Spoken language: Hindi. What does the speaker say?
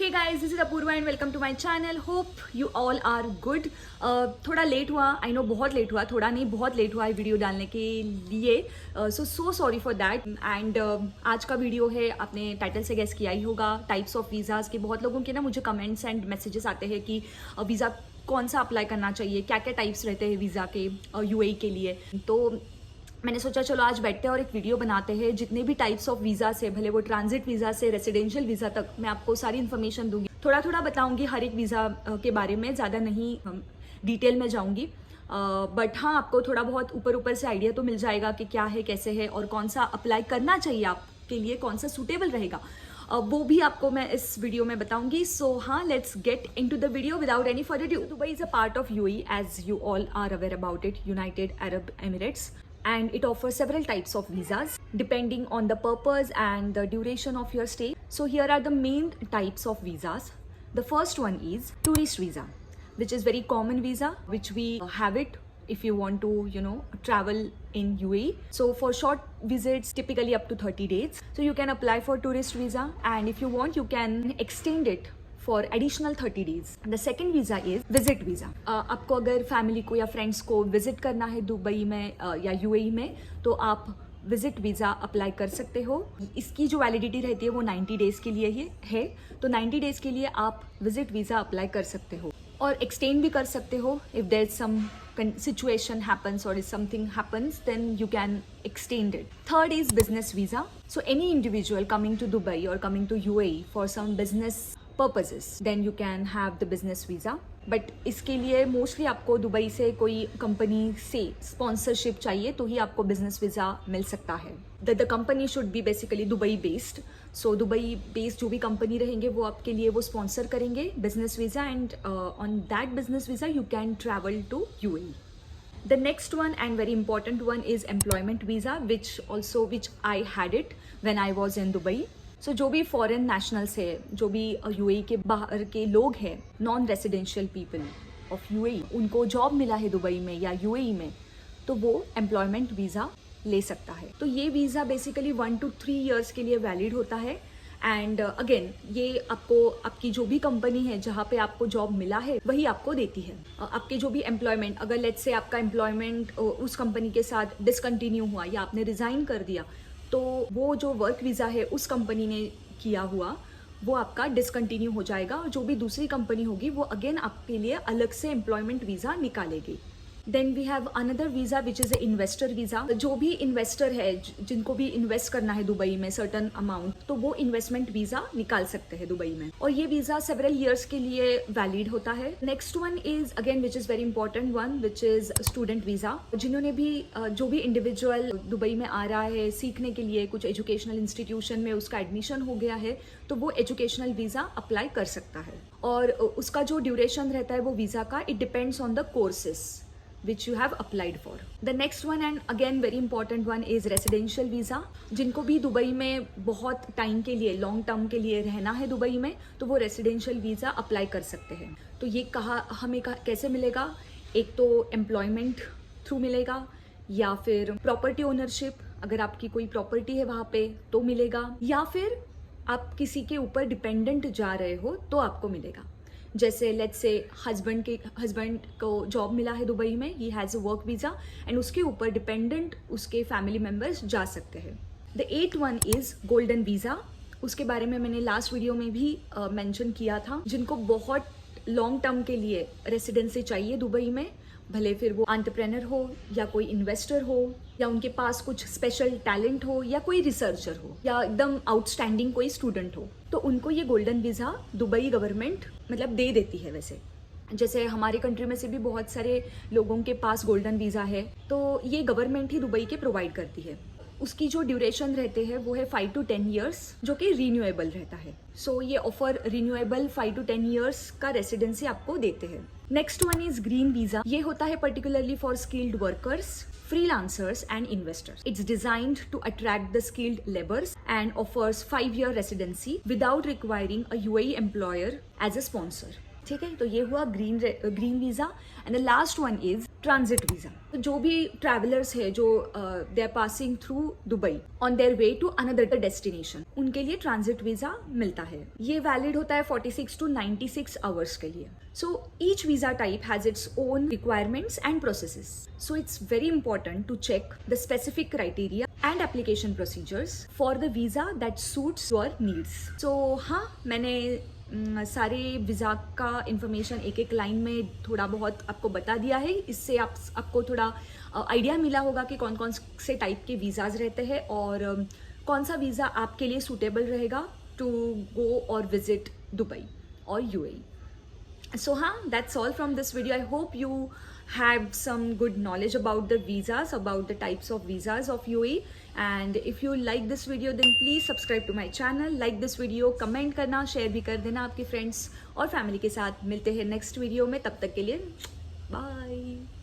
Hey guys, this is Apurva and welcome to my channel. Hope you all are good. थोड़ा लेट हुआ, आई नो बहुत लेट हुआ, थोड़ा नहीं बहुत लेट हुआ है वीडियो डालने के लिए. So sorry for that. And आज का वीडियो है, आपने टाइटल से गेस किया ही होगा, टाइप्स ऑफ वीज़ाज़ के. बहुत लोगों के ना मुझे कमेंट्स एंड मैसेजेस आते हैं कि वीज़ा कौन सा अप्लाई करना चाहिए, क्या क्या टाइप्स रहते हैं वीज़ा के यूएई के लिए. तो मैंने सोचा चलो आज बैठते हैं और एक वीडियो बनाते हैं. जितने भी टाइप्स ऑफ वीज़ा से, भले वो ट्रांजिट वीज़ा से रेसिडेंशियल वीज़ा तक, मैं आपको सारी इन्फॉर्मेशन दूंगी. थोड़ा थोड़ा बताऊंगी हर एक वीज़ा के बारे में, ज़्यादा नहीं डिटेल में जाऊंगी. बट हाँ, आपको थोड़ा बहुत ऊपर से आइडिया तो मिल जाएगा कि क्या है, कैसे है और कौन सा अप्लाई करना चाहिए आपके लिए, कौन सा सूटेबल रहेगा. वो भी आपको मैं इस वीडियो में बताऊंगी. सो हाँ, let's get into the video without any further due. Dubai is a part of UAE, as you all are aware about it, United Arab Emirates. And it offers several types of visas depending on the purpose and the duration of your stay. So here are the main types of visas. The first one is tourist visa, which is very common visa, which we have it if you want to, travel in UAE. So for short visits, typically up to 30 days. So you can apply for tourist visa, and if you want, you can extend it for additional 30 days. The second visa is visit visa. आपको अगर फैमिली को या फ्रेंड्स को विजिट करना है दुबई में या यूएई में, तो आप विजिट वीज़ा अप्लाई कर सकते हो. इसकी जो वैलिडिटी रहती है वो 90 डेज़ के लिए ही है. तो 90 डेज़ के लिए आप विजिट वीज़ा अप्लाई कर सकते हो और एक्सटेंड भी कर सकते हो. If there is some situation happens or if something happens, then you can extend it. Third is business visa. So any individual coming to Dubai or coming to UAE for some business purposes, then you can have the business visa. But इसके लिए मोस्टली आपको दुबई से कोई कंपनी से स्पॉन्सरशिप चाहिए, तो ही आपको बिजनेस वीज़ा मिल सकता है. The company should be basically Dubai based. So Dubai based जो भी कंपनी रहेंगे वो आपके लिए वो स्पॉन्सर करेंगे business visa, and on that business visa you can travel to UAE. The next one and very important one is employment visa, which I had it when I was in Dubai. So जो भी फॉरेन नेशनल्स है, जो भी यूएई के बाहर के लोग हैं, non residential people of UAE, उनको जॉब मिला है दुबई में या यूएई में, तो वो एम्प्लॉयमेंट वीज़ा ले सकता है. तो ये वीज़ा बेसिकली 1 to 3 years के लिए वैलिड होता है. एंड अगेन ये आपको आपकी जो भी कंपनी है जहाँ पे आपको जॉब मिला है वही आपको देती है. आपके जो भी एम्प्लॉयमेंट, अगर लेट्स से आपका एम्प्लॉयमेंट उस कंपनी के साथ डिसकंटिन्यू हुआ या आपने रिज़ाइन कर दिया, तो वो जो वर्क वीज़ा है उस कंपनी ने किया हुआ वो आपका डिसकंटिन्यू हो जाएगा, और जो भी दूसरी कंपनी होगी वो अगेन आपके लिए अलग से एम्प्लॉयमेंट वीज़ा निकालेगी. Then we have another visa which is a investor visa. जो भी इन्वेस्टर है, जिनको भी इन्वेस्ट करना है दुबई में सर्टन अमाउंट, तो वो इन्वेस्टमेंट वीज़ा निकाल सकते हैं दुबई में, और ये वीज़ा सेवरल ईयर्स के लिए वैलिड होता है. Next one is again which is very important one, which is student visa. जिन्होंने भी जो भी इंडिविजुअल दुबई में आ रहा है सीखने के लिए, कुछ एजुकेशनल इंस्टीट्यूशन में उसका एडमिशन हो गया है, तो वो एजुकेशनल वीज़ा अप्लाई कर सकता है. और उसका जो ड्यूरेशन रहता है वो वीज़ा का, it depends on the courses which you have applied for. The next one and again very important one is residential visa. जिनको भी दुबई में बहुत टाइम के लिए, लॉन्ग टर्म के लिए रहना है दुबई में, तो वो रेसिडेंशियल वीज़ा अप्लाई कर सकते हैं. तो ये हमें कैसे मिलेगा? एक तो एम्प्लॉयमेंट थ्रू मिलेगा, या फिर प्रॉपर्टी ओनरशिप, अगर आपकी कोई प्रॉपर्टी है वहाँ पे तो मिलेगा, या फिर आप किसी के ऊपर डिपेंडेंट जा रहे हो तो आपको मिलेगा. जैसे लेट्स से हस्बैंड को जॉब मिला है दुबई में, he has a work visa, and उसके ऊपर डिपेंडेंट उसके फैमिली मेम्बर्स जा सकते हैं. The 8th one is golden visa. उसके बारे में मैंने लास्ट वीडियो में भी मेंशन किया था. जिनको बहुत लॉन्ग टर्म के लिए रेसिडेंसी चाहिए दुबई में, भले फिर वो एंटरप्रेन्योर हो या कोई इन्वेस्टर हो, या उनके पास कुछ स्पेशल टैलेंट हो, या कोई रिसर्चर हो, या एकदम आउटस्टैंडिंग कोई स्टूडेंट हो, तो उनको ये गोल्डन वीज़ा दुबई गवर्नमेंट मतलब दे देती है. वैसे जैसे हमारे कंट्री में से भी बहुत सारे लोगों के पास गोल्डन वीज़ा है, तो ये गवर्नमेंट ही दुबई के प्रोवाइड करती है. उसकी जो ड्यूरेशन रहते हैं वो है 5 to 10 years, जो कि रीन्यूएबल रहता है. सो ये ऑफर रीन्यूएबल 5 to 10 years का रेसिडेंसी आपको देते हैं. Next one is green visa. ये होता है particularly for skilled workers, freelancers and investors. It's designed to attract the skilled laborers and offers 5-year residency without requiring a UAE employer as a sponsor. ठीक है, तो ये हुआ green visa. And the last one is transit visa, तो जो भी ट्रैवलर्स है जो they are passing through Dubai on their way to another destination, उनके लिए ट्रांजिट वीज़ा मिलता है। ये वैलिड होता है 46 to 96 आवर्स के लिए। So each visa type has its own requirements and processes. So it's very important to check the specific criteria and application procedures for the visa that suits your needs. So हाँ, मैंने सारे वीज़ा का इंफॉर्मेशन एक एक लाइन में थोड़ा बहुत आपको बता दिया है। इससे आपको थोड़ा आइडिया मिला होगा कि कौन कौन से टाइप के वीज़ाज रहते हैं और कौन सा वीज़ा आपके लिए सूटेबल रहेगा टू गो और विजिट दुबई और UAE. So that's all from this video. I hope you have some good knowledge about the visas, about the types of visas of UAE. And if you like this video, then please subscribe to my channel, like this video, comment करना, share भी कर देना आपके friends और family के साथ। मिलते हैं next video में, तब तक के लिए bye.